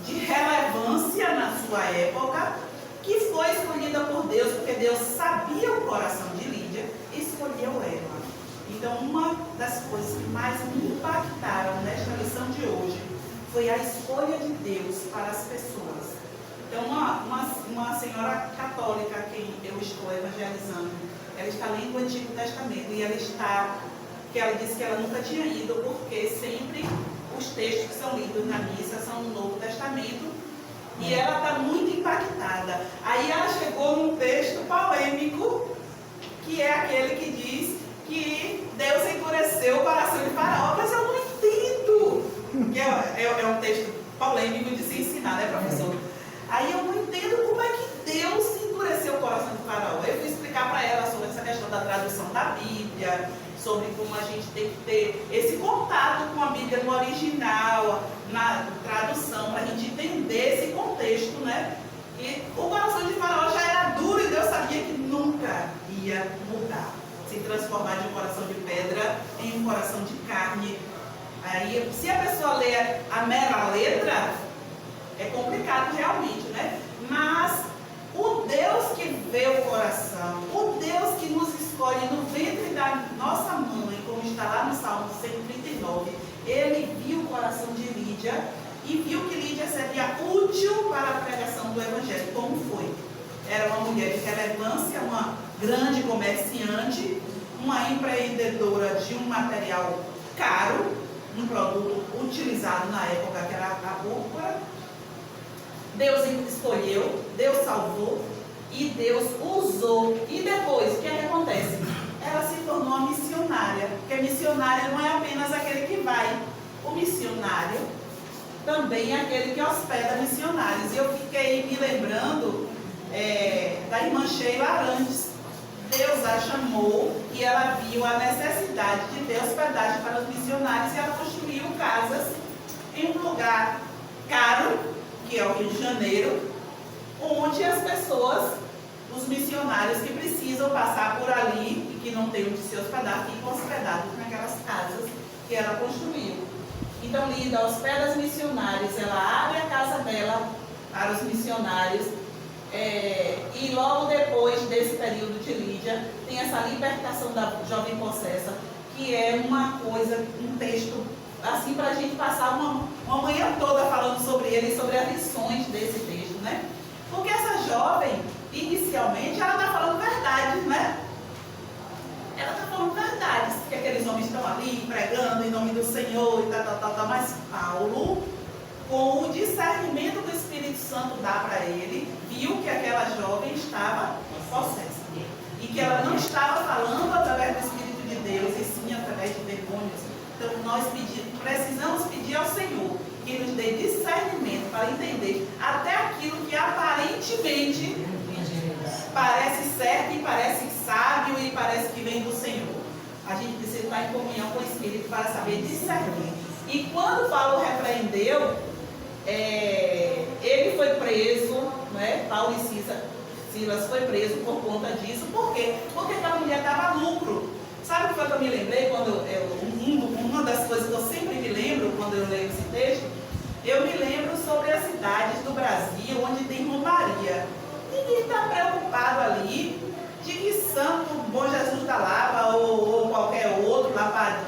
de relevância na sua época, que foi escolhida por Deus, porque Deus sabia o coração de Lídia e escolheu ela. Então, uma das coisas que mais me impactaram nesta lição de hoje foi a escolha de Deus para as pessoas. Então, uma senhora católica a quem eu estou evangelizando, ela está lendo o Antigo Testamento e ela disse que ela nunca tinha ido, porque sempre os textos que são lidos na missa são no Novo Testamento, e ela está muito impactada. Aí ela chegou num texto polêmico, que é aquele que diz que Deus endureceu o coração de Faraó, mas eu não entendo. É um texto polêmico de se ensinar, né, professor? Aí eu não entendo como é que Deus endureceu o coração de Faraó. Eu fui explicar para ela sobre essa questão da tradução da Bíblia, sobre como a gente tem que ter esse contato com a Bíblia no original, na tradução, para a gente entender esse contexto, né? E o coração de Faraó já era duro e Deus sabia que Lídia mudar, se transformar de um coração de pedra em um coração de carne. Aí, se a pessoa lê a mera letra, é complicado realmente, né? Mas o Deus que vê o coração, o Deus que nos escolhe no ventre da nossa mãe, como está lá no Salmo 139, ele viu o coração de Lídia e viu que Lídia seria útil para a pregação do Evangelho. Como foi? Era uma mulher de relevância, uma grande comerciante, uma empreendedora de um material caro, um produto utilizado na época que era a púrpura. Deus escolheu, Deus salvou e Deus usou. E depois, o que é que acontece? Ela se tornou uma missionária, porque missionário não é apenas aquele que vai. O missionário também é aquele que hospeda missionários. E eu fiquei me lembrando da irmã Sheila Arantes. Deus a chamou e ela viu a necessidade de ter hospedagem para os missionários e ela construiu casas em um lugar caro, que é o Rio de Janeiro, onde as pessoas, os missionários que precisam passar por ali e que não têm onde se hospedar, ficam hospedados naquelas casas que ela construiu. Então, Lídia hospeda os missionários, ela abre a casa dela para os missionários. E logo depois desse período de Lídia, tem essa libertação da jovem possessa, que é uma coisa, um texto, assim, para a gente passar uma manhã toda falando sobre ele, sobre as lições desse texto, né? Porque essa jovem, inicialmente, ela está falando verdades, né? Ela está falando verdades, que aqueles homens estão ali pregando em nome do Senhor e tal, mas Paulo, com o discernimento do Espírito Santo dá para ele, viu que aquela jovem estava possessa. E que ela não estava falando através do Espírito de Deus, e sim através de demônios. Então nós precisamos pedir ao Senhor que nos dê discernimento para entender até aquilo que aparentemente parece certo e parece sábio e parece que vem do Senhor. A gente precisa estar em comunhão com o Espírito para saber discernir. E quando Paulo repreendeu, ele foi preso, né? Paulo e Silas foi preso por conta disso. Por quê? Porque aquela mulher dava lucro. Sabe o que foi que eu me lembrei? Uma das coisas que eu sempre me lembro quando eu leio esse texto, eu me lembro sobre as cidades do Brasil onde tem romaria. Ninguém está preocupado ali de que Santo Bom Jesus da Lapa ou qualquer outro, lá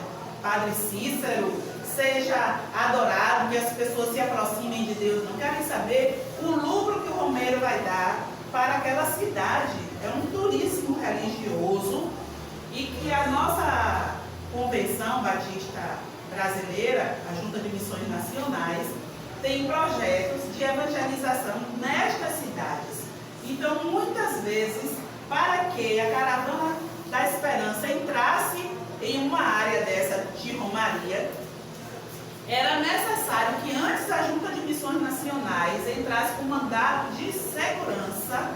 Padre Cícero, seja adorado, que as pessoas se aproximem de Deus. Não querem saber o lucro que o romeiro vai dar para aquela cidade. É um turismo religioso e que a nossa Convenção Batista Brasileira, a Junta de Missões Nacionais, tem projetos de evangelização nestas cidades. Então, muitas vezes, para que a Caravana da Esperança entrasse em uma área dessa de romaria, era necessário que antes a Junta de Missões Nacionais entrasse com mandato de segurança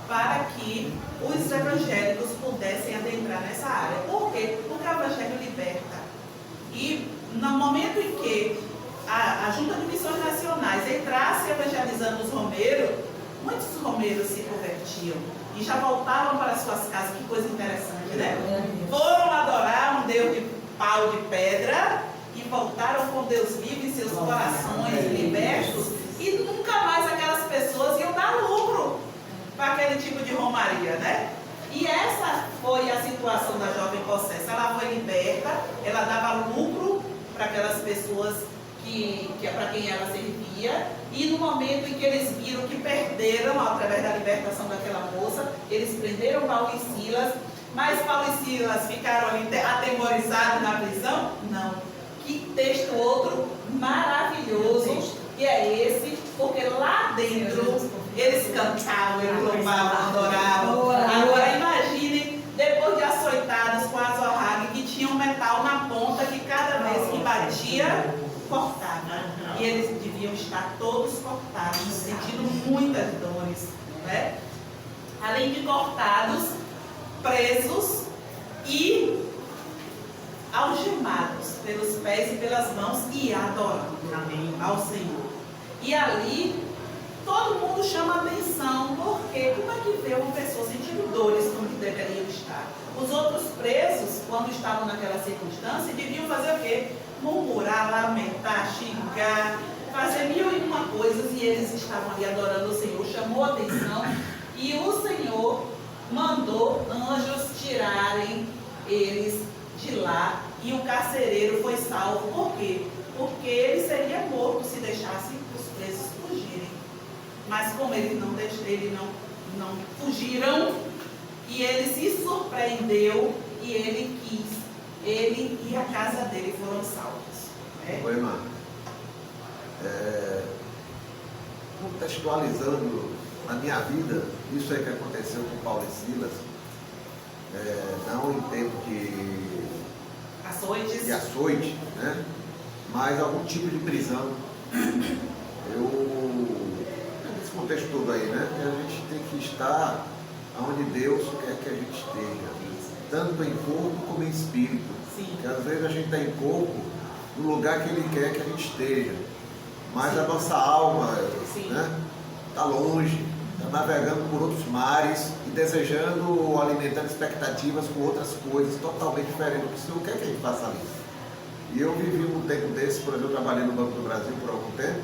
para que os evangélicos pudessem adentrar nessa área. Por quê? Porque o evangelho liberta. E no momento em que a Junta de Missões Nacionais entrasse evangelizando os romeiros, muitos romeiros se convertiam e já voltavam para suas casas. Que coisa interessante, né? Foram adorar um Deus de pau de pedra e voltaram com Deus vivo em seus corações libertos, e nunca mais aquelas pessoas iam dar lucro para aquele tipo de romaria, né? E essa foi a situação da jovem possessa. Ela foi liberta, ela dava lucro para aquelas pessoas para quem ela servia, e no momento em que eles viram que perderam através da libertação daquela moça, eles prenderam Paulo e Silas. Mas Paulo e Silas ficaram ali atemorizados na prisão? Não. Que texto outro maravilhoso que é esse, porque lá dentro eles cantavam, eles louvavam, adoravam. Agora imaginem, depois de açoitados com as orragas que tinham metal na ponta, que cada vez que batia, cortava. E eles deviam estar todos cortados, sentindo muitas dores, né? Além de cortados, presos e algemados pelos pés e pelas mãos e adorando ao Senhor. E ali todo mundo chama atenção, porque como é que vê uma pessoa sentindo dores como deveriam estar? quando estavam naquela circunstância, deviam fazer o quê? Murmurar, lamentar, xingar, fazer mil e uma coisas, e eles estavam ali adorando o Senhor. Chamou a atenção e o Senhor mandou anjos tirarem eles de lá, e o carcereiro foi salvo. Por quê? Porque ele seria morto se deixassem os presos fugirem. Mas como ele não fugiram, e ele se surpreendeu, e ele quis, ele e a casa dele foram salvos. Oi, irmã. Contextualizando a minha vida, isso aí que aconteceu com Paulo e Silas, não em tempo de açoite, né? Mas algum tipo de prisão. Nesse contexto todo aí, né? A gente tem que estar onde Deus quer que a gente esteja, tanto em corpo como em espírito. Porque às vezes a gente está em corpo no lugar que Ele quer que a gente esteja, mas a nossa alma, né, está longe, está navegando por outros mares e desejando, alimentando expectativas com outras coisas totalmente diferentes do que o Senhor quer que a gente faça ali. E eu vivi um tempo desse, por exemplo, eu trabalhei no Banco do Brasil por algum tempo,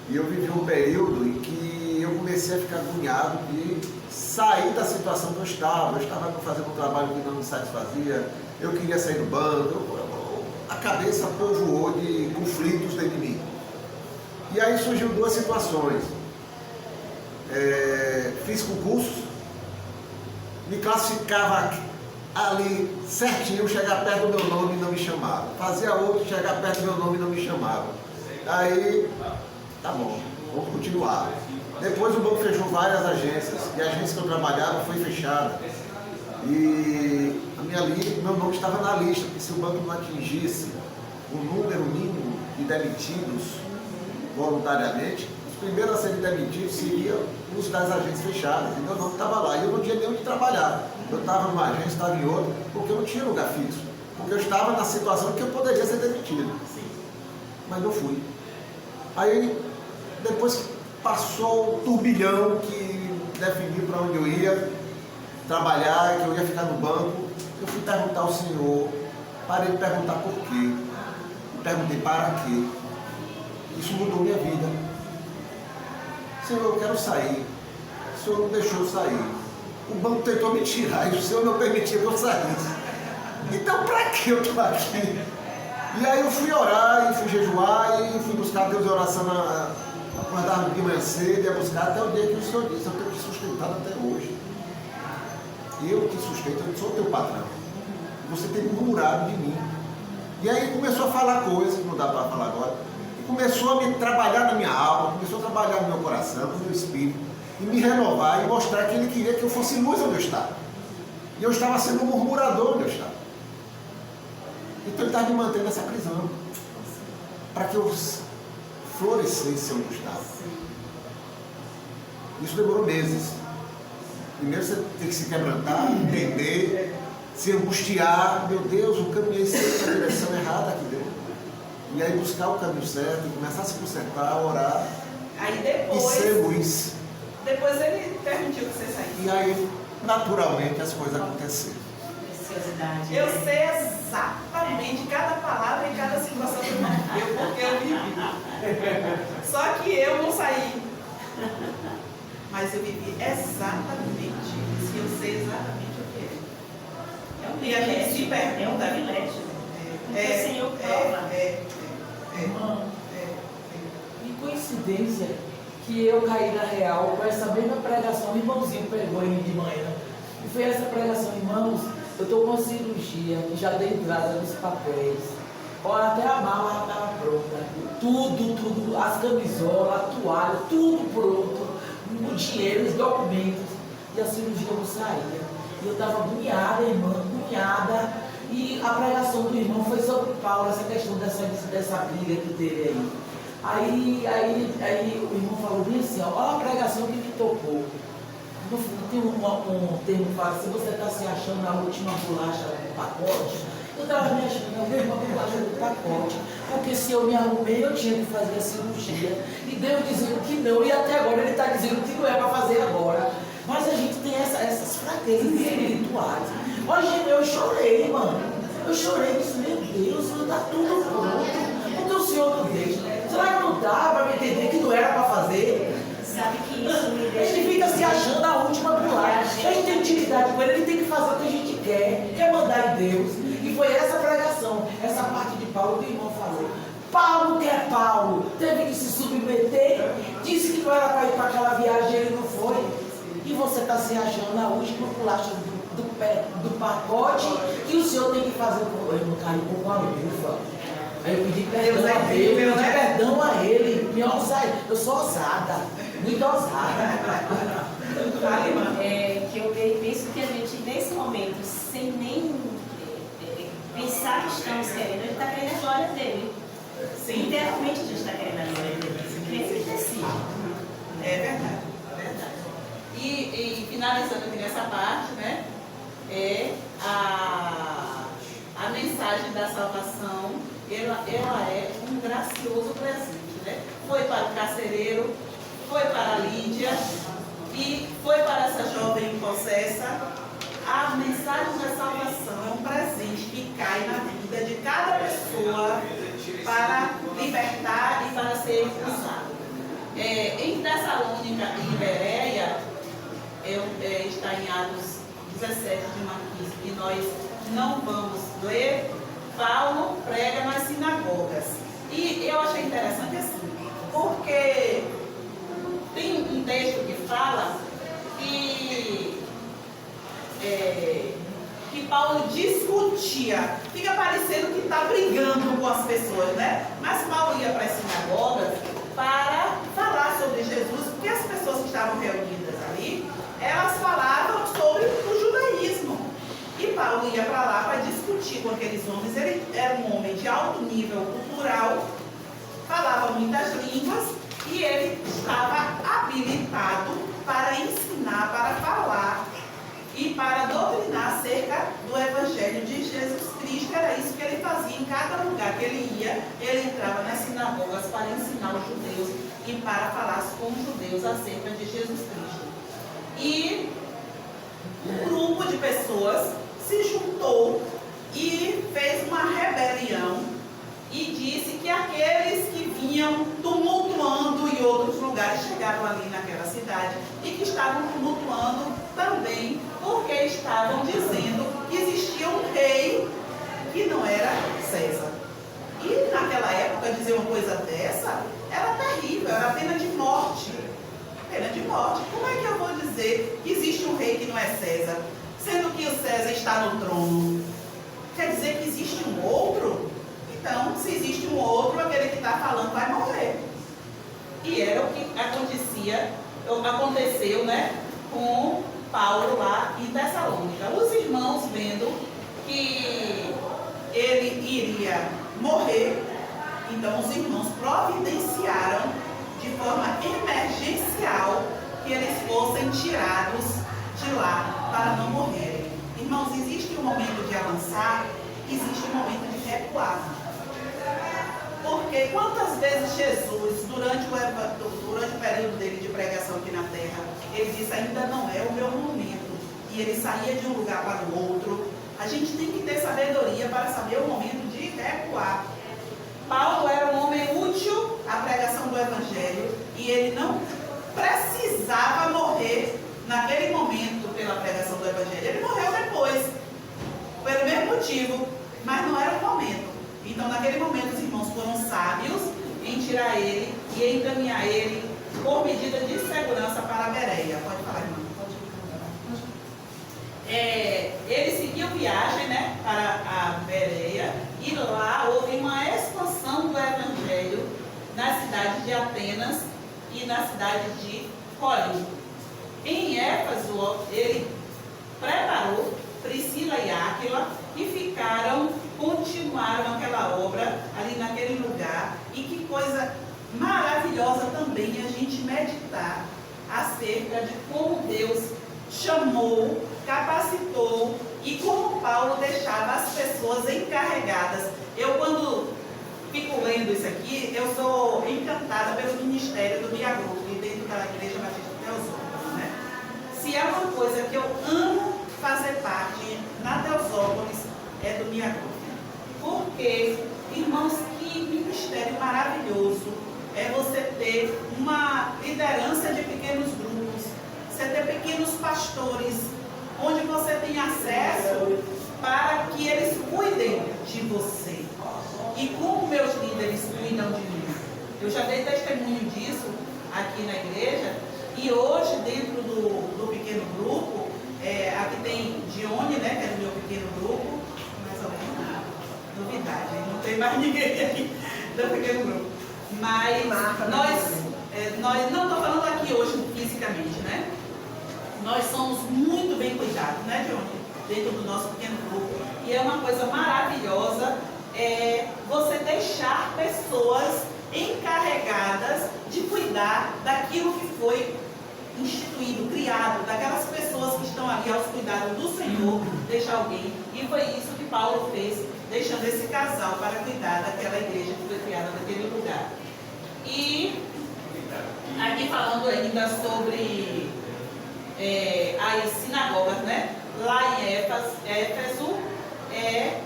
e eu vivi um período em que eu comecei a ficar agoniado de sair da situação que eu estava. Eu estava fazendo um trabalho que não me satisfazia, eu queria sair do banco, a cabeça povoou de conflitos dentro de mim. E aí surgiu duas situações. Fiz concurso, me classificava ali certinho, chegar perto do meu nome e não me chamava. Fazia outro, chegar perto do meu nome e não me chamava. Aí, tá bom, vamos continuar. Depois o banco fechou várias agências, e a agência que eu trabalhava foi fechada. E meu nome estava na lista, porque se o banco não atingisse o número mínimo de demitidos voluntariamente, os primeiros a serem demitidos seriam os das agências fechadas, e meu nome estava lá, e eu não tinha nem onde trabalhar. Eu estava numa agência, estava em outra, porque eu não tinha lugar fixo, porque eu estava na situação que eu poderia ser demitido. Mas não fui. Aí, depois que passou o turbilhão que definiu para onde eu ia trabalhar, que eu ia ficar no banco, eu fui perguntar ao Senhor, parei de perguntar por quê, perguntei para quê. Isso mudou minha vida. Senhor, eu quero sair. O Senhor não deixou eu sair. O banco tentou me tirar e o Senhor não permitiu que eu saísse. Então, para que eu estou aqui? E aí eu fui orar, e fui jejuar, e fui buscar Deus em oração, acordar de manhã cedo, ia buscar até o dia que o Senhor disse: eu tenho te sustentado até hoje. Eu te sustento, eu sou teu patrão. Você tem murmurado de mim. E aí começou a falar coisas que não dá para falar agora. E começou a me trabalhar na minha alma, começou a trabalhar no meu coração, no meu espírito, e me renovar e mostrar que Ele queria que eu fosse luz onde eu estava. E eu estava sendo um murmurador onde eu estava. Então Ele estava me mantendo nessa prisão, para que eu florescesse onde eu estava. Isso demorou meses. Primeiro você tem que se quebrantar, entender, se angustiar. Meu Deus, o caminho é sempre na direção errada aqui dentro. E aí buscar o caminho certo, começar a se consertar, orar. Aí depois, e ser luz. Depois Ele permitiu que você saísse. E aí, naturalmente, as coisas aconteceram. Preciosidade. Eu sei exatamente cada palavra e cada situação que eu porque eu vivi. Só que eu não saí. Mas eu vivi exatamente isso. Eu sei exatamente o que é. É um E a gente se pergunta. É um privilégio. O Senhor prova. Irmã, que coincidência que eu caí na real com essa mesma pregação. O irmãozinho pegou em de manhã. E foi essa pregação, irmãos. Eu estou com uma cirurgia que já dei entrada nos papéis. Olha, até a mala já estava pronta. Tudo, as camisolas, a toalha, tudo pronto. O dinheiro, os documentos. E a cirurgia não saía. E eu estava agoniada, irmã, agoniada. E a pregação do irmão foi sobre Paulo, essa questão dessa briga que teve aí. Aí o irmão falou bem assim, olha a pregação que me tocou. No fundo tem um termo que fala, se você está se achando a última bolacha do pacote, eu estava me achando a última bolacha do pacote, porque se eu me arrumei, eu tinha que fazer a cirurgia, e Deus dizendo que não, e até agora Ele está dizendo que não é para fazer agora. Mas a gente tem essas fraquezas espirituais. Hoje eu chorei, mano. Eu chorei, disse, meu Deus, não está tudo pronto. Por que o Senhor não deixa? Será que não dá para me entender que não era para fazer? Sabe que isso me A deixa... gente fica se achando a última bolacha. A gente tem intimidade com ele, ele tem que fazer o que a gente quer mandar em Deus. E foi essa pregação, essa parte de Paulo que o irmão falou. Paulo, que é Paulo, teve que se submeter, disse que não era para ir para aquela viagem, ele não foi. E você está se achando a última bolacha do pacote que o Senhor tem que fazer. Eu não caí com uma luva. Aí eu pedi perdão a Deus, eu pedi perdão a ele. Eu sou ousada, muito ousada. Que eu penso que a gente, nesse momento, sem nem pensar que estamos querendo, ele está querendo a glória dele. Sim. Literalmente a gente está querendo a glória dele. Querendo ter sido. É verdade, é verdade. E finalizando aqui nessa parte, né? É a mensagem da salvação, ela é um gracioso presente, né? Foi para o carcereiro, foi para a Lídia e foi para essa jovem possessa. A mensagem da salvação é um presente que cai na vida de cada pessoa para libertar e para ser usado. Em Tessalônica e em Bereia, está em Atos 17 de Marquis, e nós não vamos ler, Paulo prega nas sinagogas. E eu achei interessante assim, porque tem um texto que fala que Paulo discutia, fica parecendo que está brigando com as pessoas, né? Mas Paulo ia para as sinagogas para falar sobre Jesus, porque as pessoas que estavam reunidas ali, elas falavam sobre o judaísmo. E Paulo ia para lá para discutir com aqueles homens. Ele era um homem de alto nível cultural, falava muitas línguas e ele estava habilitado para ensinar, para falar e para doutrinar acerca do Evangelho de Jesus Cristo. Era isso que ele fazia em cada lugar que ele ia. Ele entrava nas sinagogas para ensinar os judeus e para falar com os judeus acerca de Jesus Cristo. E um grupo de pessoas se juntou e fez uma rebelião e disse que aqueles que vinham tumultuando em outros lugares chegaram ali naquela cidade e que estavam tumultuando também porque estavam dizendo que existia um rei que não era César. E naquela época dizer uma coisa dessa era terrível, era pena de morte. Pena de morte. Como é que eu vou dizer que existe um rei que não é César, sendo que o César está no trono? Quer dizer que existe um outro? Então, se existe um outro, aquele que está falando vai morrer. E era o que aconteceu, né, com Paulo lá em Tessalônica. Os irmãos, vendo que ele iria morrer, então os irmãos providenciaram de forma emergencial que eles fossem tirados de lá para não morrerem. Irmãos, existe um momento de avançar, existe um momento de recuar. Porque quantas vezes Jesus, durante o período dele de pregação aqui na terra, ele disse, ainda não é o meu momento. E ele saía de um lugar para o outro. A gente tem que ter sabedoria para saber o momento de recuar. Paulo era um homem útil à pregação do Evangelho e ele não precisava morrer naquele momento pela pregação do Evangelho. Ele morreu depois, pelo mesmo motivo, mas não era o momento. Então, naquele momento, os irmãos foram sábios em tirar ele e encaminhar ele por medida de segurança para a Bereia. Pode falar, irmão. Ele seguiu viagem, né, para a Bereia e lá houve uma expansão do Evangelho na cidade de Atenas e na cidade de Corinto. Em Éfeso, ele preparou Priscila e Áquila e continuaram aquela obra ali naquele lugar. E que coisa maravilhosa também a gente meditar acerca de como Deus chamou, capacitou e como Paulo deixava as pessoas encarregadas. Eu, quando fico lendo isso aqui, eu sou encantada pelo ministério do Mia Group, dentro da Igreja Batista Teosópolis, né? Se é uma coisa que eu amo fazer parte na Teosópolis, é do Mia Group. ministério maravilhoso é você ter uma liderança de pequenos grupos, você ter pequenos pastores, onde você tem acesso para que eles cuidem de você. E como meus líderes cuidam de mim? Eu já dei testemunho disso aqui na igreja, e hoje dentro do pequeno grupo, aqui tem Dione, né, que é do meu pequeno grupo, mais ou menos, novidade, não tem mais ninguém aqui do pequeno grupo. Mas nós não estou falando aqui hoje fisicamente, né? Nós somos muito bem cuidados, né, Dione? Dentro do nosso pequeno grupo. E é uma coisa maravilhosa você deixar pessoas encarregadas de cuidar daquilo que foi instituído, criado, daquelas pessoas que estão ali aos cuidados do Senhor, deixar alguém. E foi isso que Paulo fez, deixando esse casal para cuidar daquela igreja que foi criada naquele lugar. E aqui falando ainda sobre as sinagogas, né? Lá em Éfeso,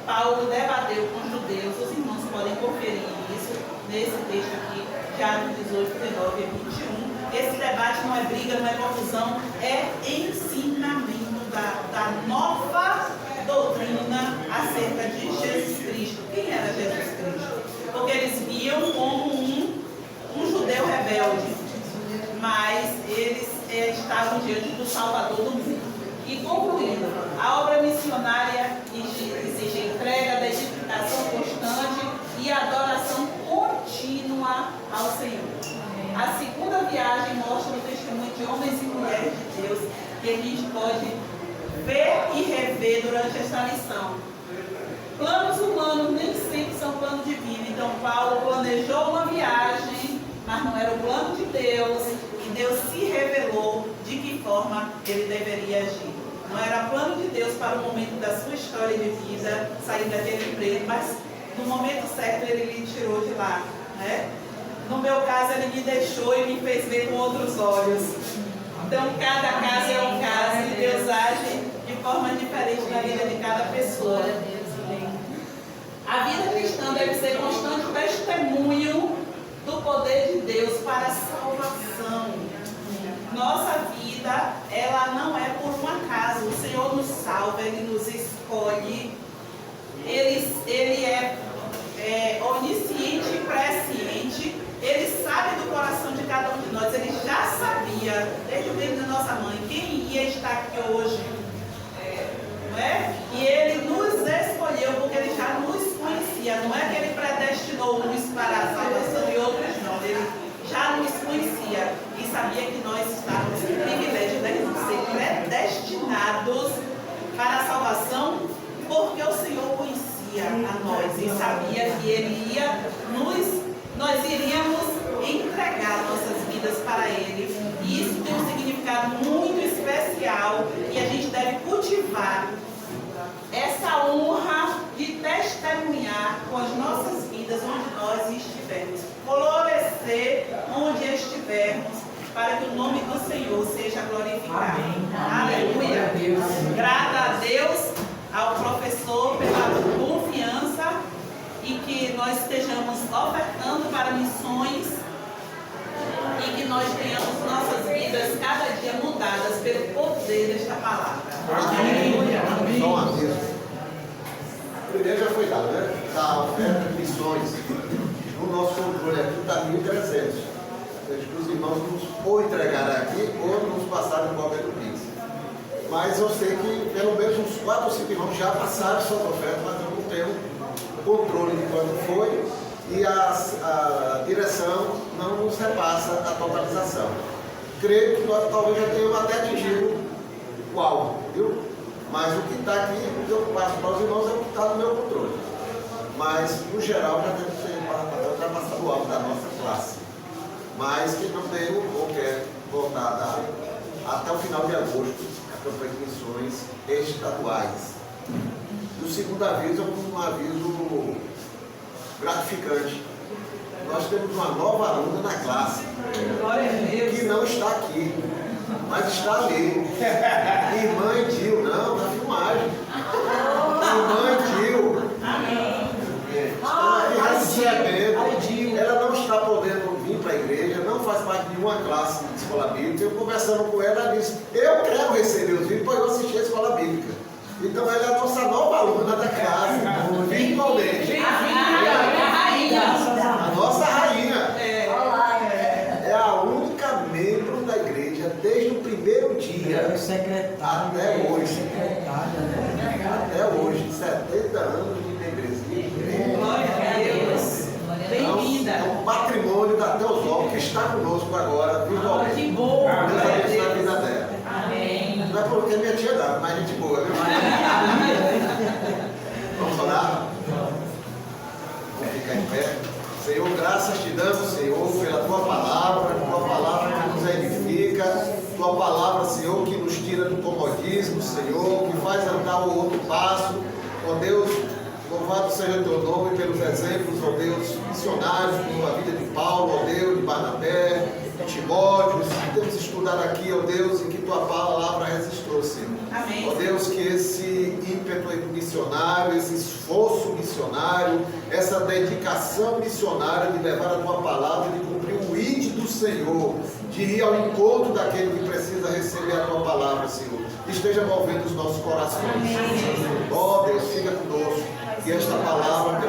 Paulo debateu com os judeus, os irmãos podem conferir isso nesse texto aqui, de Atos 18, 19 e 21. Esse debate não é briga, não é confusão, é ensinamento da nova doutrina acerca de Jesus Cristo. Quem era Jesus Cristo? Porque eles viam como um judeu rebelde, mas eles estavam diante do Salvador do mundo. E concluindo, a obra missionária exige entrega, dedicação constante e adoração contínua ao Senhor. A segunda viagem mostra o testemunho de homens e mulheres de Deus que a gente pode ver e rever durante esta lição. Planos humanos nem sempre são planos divinos. Então Paulo planejou uma viagem, mas não era o plano de Deus, e Deus se revelou de que forma ele deveria agir. Não era plano de Deus para o momento da sua história de vida, sair daquele emprego, mas no momento certo ele lhe tirou de lá, né? No meu caso, ele me deixou e me fez ver com outros olhos. Então, cada caso é um caso e Deus age de forma diferente na vida de cada pessoa. A vida cristã deve ser constante testemunho do poder de Deus para a salvação. Nossa vida, ela não é por um acaso. O Senhor nos salva, Ele nos escolhe. Ele é onisciente e presciente. Ele sabe do coração de cada um de nós. Ele já sabia, desde o ventre da nossa mãe, quem ia estar aqui hoje. Não é? E Ele nos escolheu porque Ele já nos conhecia. Não é que Ele predestinou uns para a salvação e outros não. Ele já nos conhecia e sabia que nós estávamos em privilégio de ser predestinados para a salvação, porque o Senhor conhecia a nós e sabia que Ele ia nós iríamos entregar nossas vidas para Ele. E isso tem um significado muito especial e a gente deve cultivar essa honra de testemunhar com as nossas vidas onde nós estivermos, florescer onde estivermos, para que o nome do Senhor seja glorificado. Amém. Aleluia. Grata a Deus, ao professor pela confiança, e que nós estejamos ofertando para missões e que nós tenhamos nossas vidas cada dia mudadas pelo poder desta palavra. Amém. Só um aviso. Primeiro já foi dado, né? Da oferta de missões. No nosso controle aqui está 1.300. Os irmãos nos ou entregaram aqui ou nos passaram no papel do Pix. Mas eu sei que pelo menos uns 4 ou 5 irmãos já passaram suas ofertas, mas eu não tenho controle de quanto foi e a direção não nos repassa a totalização. Creio que nós talvez já tenhamos até atingido o alvo, viu? Mas o que está aqui, o que eu passo para os irmãos é o que está no meu controle. Mas, no geral, já deve ser ultrapassado o alvo da nossa classe. Mas que não tenho ou quer voltar até o final de agosto a campanha de missões estaduais. E o segundo aviso é um aviso gratificante. Nós temos uma nova aluna na classe, que não está aqui, mas está ali. Irmã Edil, não, na filmagem. Irmã Edil. Estão aqui recebendo. de uma classe de escola bíblica. Eu conversando com ela, ela disse: eu quero receber os vídeos, pois eu assisti a escola bíblica. Então ela é a nossa nova aluna da classe, virtualmente. A nossa rainha. É a única membro da igreja desde o primeiro dia. Secretária. Até hoje. Secretária, né? Até hoje, 70 anos de membresia. Glória a Deus. Bem-vinda. É um patrimônio da Teosol que está conosco agora, virtualmente. Que bom. Deus abençoe a vida dela. Amém. Não é porque minha tia dá, mas gente boa, viu? Vamos orar? Vamos ficar em pé. Senhor, graças te damos, Senhor, pela tua palavra que nos edifica, tua palavra, Senhor, que nos tira do comodismo, Senhor, que faz andar o outro passo. Ó Deus, louvado seja o teu nome pelos exemplos, ó Deus, missionários, como a vida de Paulo, ó Deus, de Barnabé, de Timóteo, que temos estudado aqui, ó Deus, e que tua palavra registrou, Senhor. Amém. Ó Deus, que esse ímpeto missionário, esse esforço missionário, essa dedicação missionária de levar a tua palavra, de cumprir o ID do Senhor, de ir ao encontro daquele que precisa receber a tua palavra, Senhor, esteja movendo os nossos corações. Ó Deus, fica conosco, que esta palavra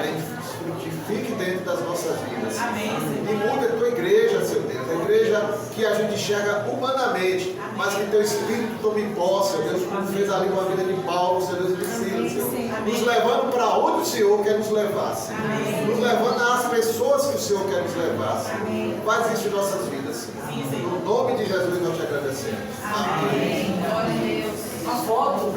frutifique dentro das nossas vidas. Amém. E muda a tua igreja, seu Deus, a igreja que a gente enxerga humanamente, mas que teu Espírito tome posse, ó Deus, como fez ali com a vida de Paulo, seu Deus, e de Silas, Senhor, nos levando para onde o Senhor quer nos levar, Senhor. Nos levando às pessoas que o Senhor quer nos levar, Senhor. Faz isso em nossas vidas, Senhor. No nome de Jesus nós te agradecemos. Amém. Glória a Deus. Uma foto.